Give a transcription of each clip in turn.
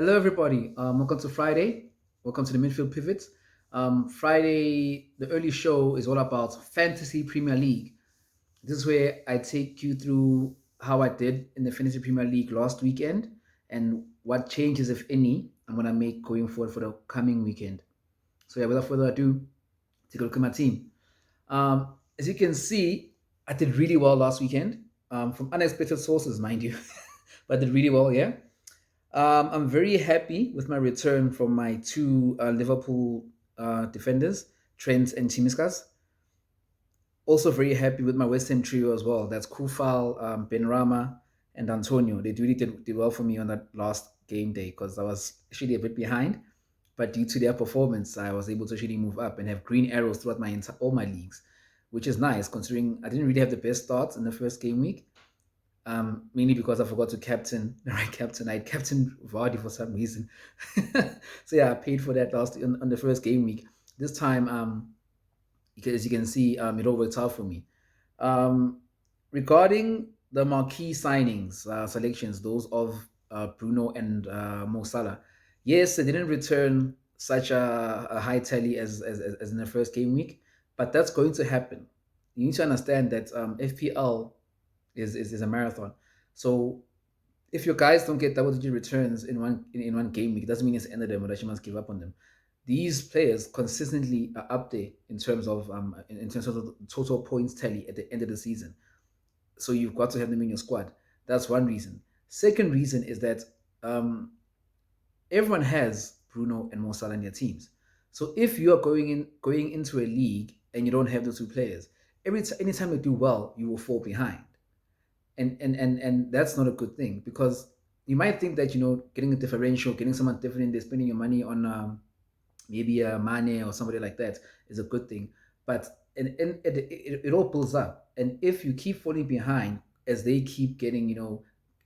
Hello, everybody. Welcome to Friday. Welcome to the Midfield Pivot. Friday, the early show is all about Fantasy Premier League. This is where I take you through how I did in the Fantasy Premier League last weekend and what changes, if any, I'm going to make going forward for the coming weekend. So, yeah, without further ado, take a look at my team. As you can see, I did really well last weekend from unexpected sources, mind you, but I did really well, yeah. I'm very happy with my return from my two Liverpool defenders, Trent and Timiskas. Also very happy with my West Ham trio as well. That's Kufal, Ben Rama, and Antonio. They really did well for me on that last game day because I was actually a bit behind. But due to their performance, I was able to actually move up and have green arrows throughout all my leagues, which is nice considering I didn't really have the best starts in the first game week. Mainly because I forgot to captain the right captain. I captained Vardy for some reason. So yeah, I paid for that last on the first game week. This time, as you can see, it all worked out for me. Um, Regarding the marquee signings, selections, those of Bruno and Mo Salah, yes, they didn't return such a high tally as in the first game week, but that's going to happen. You need to understand that FPL is a marathon. So if your guys don't get double digit returns in one game week, it doesn't mean it's the end of them or that you must give up on them. These players consistently are up there in terms of the total points tally at the end of the season. So you've got to have them in your squad. That's one reason. Second reason is that um, everyone has Bruno and Mo Salah in their teams. So if you are going into a league and you don't have those two players, anytime you do well, you will fall behind, and that's not a good thing because you might think that getting a differential, getting someone different, and they're spending your money on maybe a Mane or somebody like that is a good thing, but it all builds up, and if you keep falling behind as they keep getting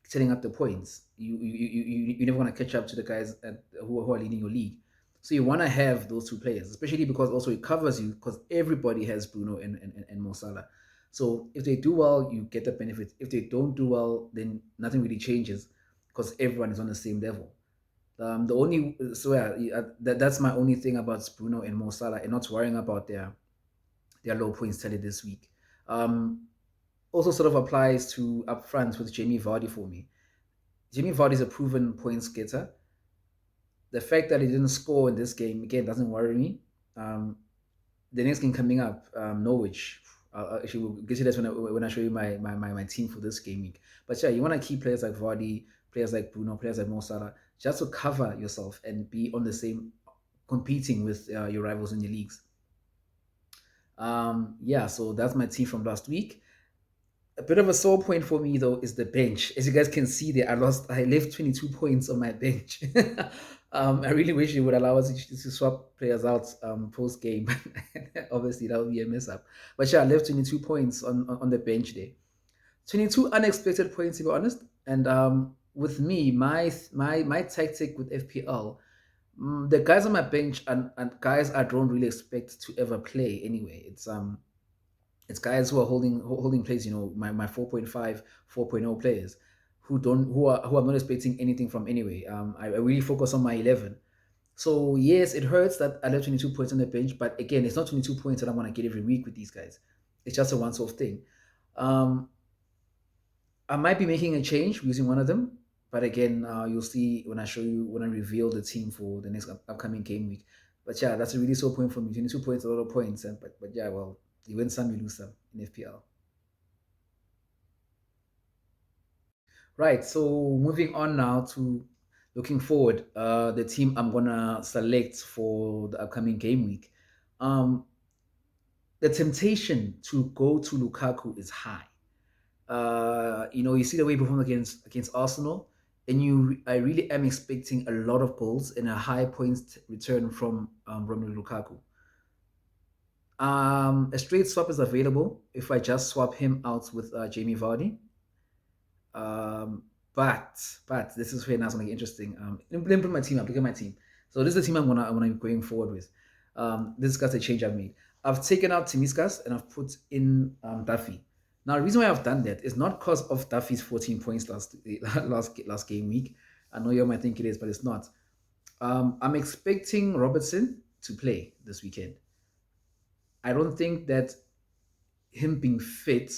setting up the points, you never want to catch up to the guys who are leading your league. So you want to have those two players, especially because also it covers you because everybody has Bruno and Mo Salah. So if they do well, you get the benefit. If they don't do well, then nothing really changes because everyone is on the same level. The only so yeah, that's my only thing about Bruno and Mo Salah, and not worrying about their low points tally this week. Um, Also sort of applies to up front with Jamie Vardy for me. Jamie Vardy is a proven points getter. The fact that he didn't score in this game again doesn't worry me. Um, the next game coming up, Norwich. Actually, we'll get to that when I show you my team for this game week. But yeah, you want to keep players like Vardy, players like Bruno, players like Mo Salah, just to cover yourself and be on the same, competing with your rivals in your leagues. Yeah, so that's my team from last week. A bit of a sore point for me though is the bench. As you guys can see there, I left 22 points on my bench. I really wish it would allow us to swap players out post game. Obviously, that would be a mess up. But yeah, I left 22 points on the bench there. 22 unexpected points to be honest. And with me, my tactic with FPL, the guys on my bench and guys I don't really expect to ever play anyway. It's guys who are holding plays, my 4.5, 4.0 players who I'm not expecting anything from anyway. I really focus on my 11. So yes, it hurts that I left 22 points on the bench, but again, it's not 22 points that I want to get every week with these guys. It's just a once-off thing. Um, I might be making a change using one of them, but again, you'll see when I reveal the team for the next upcoming game week. But yeah, that's a really sore point for me. 22 points, a lot of points, but yeah, well, you win some, you lose some in FPL. Right. So moving on now to looking forward, the team I'm gonna select for the upcoming game week. Um, the temptation to go to Lukaku is high. You see the way he performed against Arsenal, and I really am expecting a lot of goals and a high points return from Romelu Lukaku. A straight swap is available if I just swap him out with Jamie Vardy. But this is where now it's gonna get interesting. Let me put my team up. Look at my team. So this is the team I'm gonna be going forward with. This is a change I've made. I've taken out Timiskas and I've put in Duffy. Now the reason why I've done that is not because of Duffy's 14 points last game week. I know you might think it is, but it's not. I'm expecting Robertson to play this weekend. I don't think that him being fit,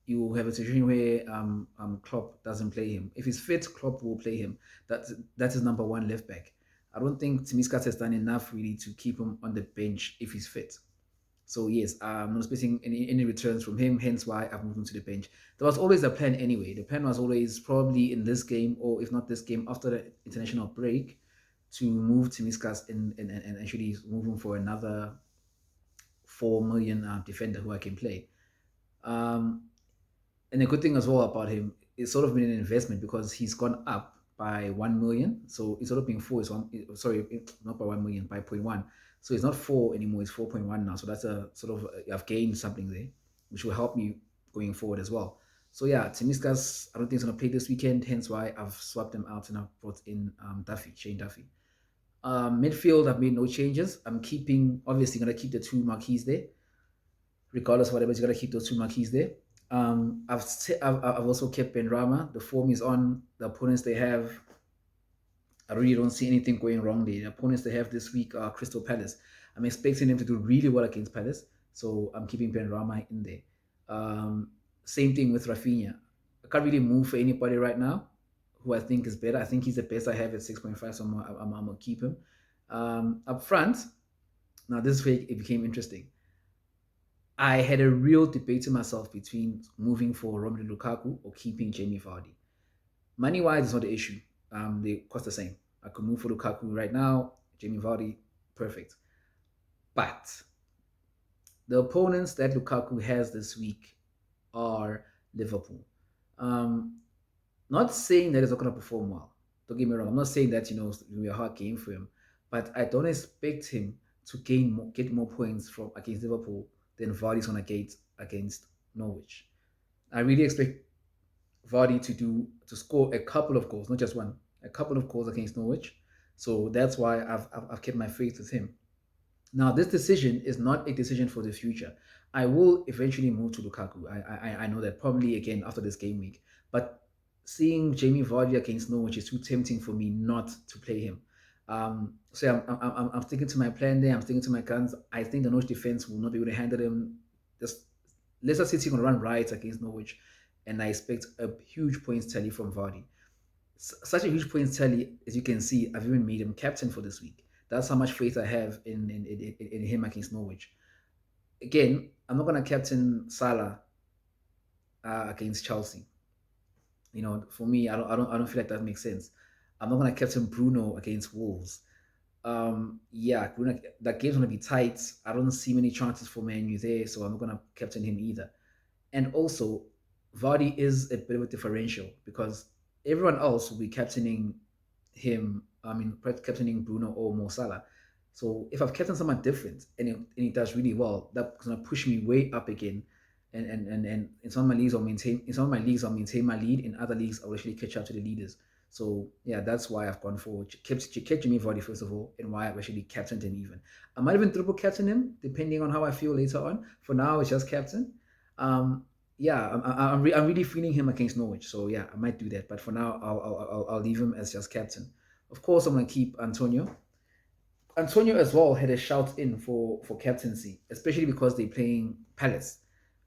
you have a situation where Klopp doesn't play him. If he's fit, Klopp will play him. That's his number one left back. I don't think Timiskas has done enough really to keep him on the bench if he's fit. So yes, I'm not expecting any returns from him. Hence why I've moved him to the bench. There was always a plan anyway. The plan was always probably in this game, or if not this game, after the international break, to move Timiskas and actually move him for another 4 million defender who I can play. Um, and the good thing as well about him, it's sort of been an investment because he's gone up by 1 million. So it's sort of being four. It's one. Sorry, not by 1 million, by 0.1. So it's not four anymore. It's 4.1 now. So that's a sort of I've gained something there, which will help me going forward as well. So yeah, Timiskas, I don't think he's gonna play this weekend. Hence why I've swapped him out and I've brought in Duffy, Shane Duffy. Midfield, I've made no changes. I'm keeping, obviously, gonna keep the two marquees there, regardless of whatever. You gotta keep those two marquees there. I've also kept Ben Rama. The form is on. The opponents they have, I really don't see anything going wrong there. The opponents they have this week are Crystal Palace. I'm expecting them to do really well against Palace, so I'm keeping Ben Rama in there. Same thing with Rafinha. I can't really move for anybody right now who I think is better. I think he's the best I have at 6.5, so I'm going to keep him. Up front, now this week it became interesting. I had a real debate to myself between moving for Romelu Lukaku or keeping Jamie Vardy. Money wise, it's not the issue. They cost the same. I could move for Lukaku right now. Jamie Vardy, perfect. But the opponents that Lukaku has this week are Liverpool. Not saying that he's not going to perform well. Don't get me wrong. I'm not saying that it's going to be a hard game for him, but I don't expect him to get more points from against Liverpool than Vardy's going to get against Norwich. I really expect Vardy to score a couple of goals, not just one, a couple of goals against Norwich. So that's why I've kept my faith with him. Now, this decision is not a decision for the future. I will eventually move to Lukaku. I know that probably again after this game week. But seeing Jamie Vardy against Norwich is too tempting for me not to play him. So I'm sticking to my plan there. I'm sticking to my guns. I think the Norwich defense will not be able to handle him. Just Leicester City going to run riots against Norwich, and I expect a huge points tally from Vardy. Such a huge points tally, as you can see, I've even made him captain for this week. That's how much faith I have in him against Norwich. Again, I'm not going to captain Salah against Chelsea. For me, I don't feel like that makes sense. I'm not going to captain Bruno against Wolves. Yeah, Bruno, that game's going to be tight. I don't see many chances for Man U there, so I'm not going to captain him either. And also, Vardy is a bit of a differential because everyone else will be captaining him. I mean, captaining Bruno or Mo Salah. So if I've captained someone different and he does really well, that's gonna push me way up again. And in some of my leagues I'll maintain my lead. In other leagues I'll actually catch up to the leaders. So yeah, that's why I've gone for kept Jimmy Vardy first of all, and why I've actually captained him even. I might even triple captain him depending on how I feel later on. For now, it's just captain. Yeah, I'm really feeling him against Norwich. So yeah, I might do that. But for now, I'll leave him as just captain. Of course, I'm gonna keep Antonio. Antonio as well had a shout in for captaincy, especially because they're playing Palace.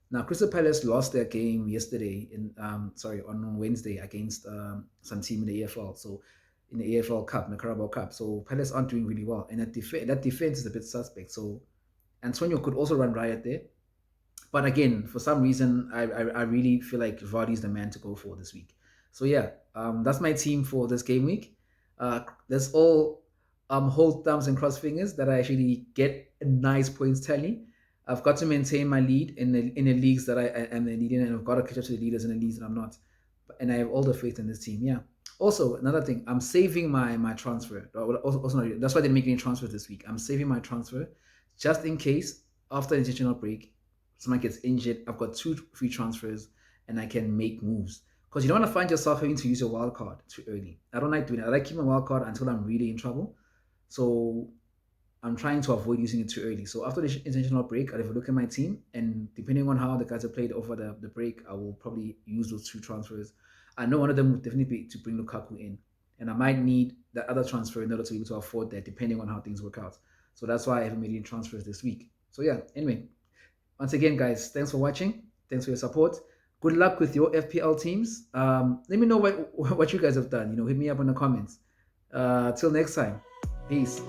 Now, Crystal Palace lost their game yesterday on Wednesday against some team in the AFL. So in the AFL Cup, in the Carabao Cup. So Palace aren't doing really well, and that defense is a bit suspect. So Antonio could also run riot there. But again, for some reason, I really feel like Vardy's the man to go for this week. So yeah, that's my team for this game week. Let's all hold thumbs and cross fingers that I actually get a nice points tally. I've got to maintain my lead in the leagues that I am leading, and I've got to catch up to the leaders in the leagues that I'm not. And I have all the faith in this team. Yeah. Also, another thing, I'm saving my transfer. Also, that's why I didn't make any transfers this week. I'm saving my transfer just in case after the international break someone gets injured. I've got 2 free transfers and I can make moves. Because you don't want to find yourself having to use your wild card too early. I don't like doing that. I like keeping my wild card until I'm really in trouble. So I'm trying to avoid using it too early. So after the international break, I'll have a look at my team, and depending on how the guys have played over the break, I will probably use those 2 transfers. I know one of them would definitely be to bring Lukaku in. and I might need that other transfer in order to be able to afford that, depending on how things work out. So that's why I haven't made any transfers this week. So yeah, anyway, once again, guys, thanks for watching. Thanks for your support. Good luck with your FPL teams. Let me know what you guys have done. Hit me up in the comments. Till next time, peace.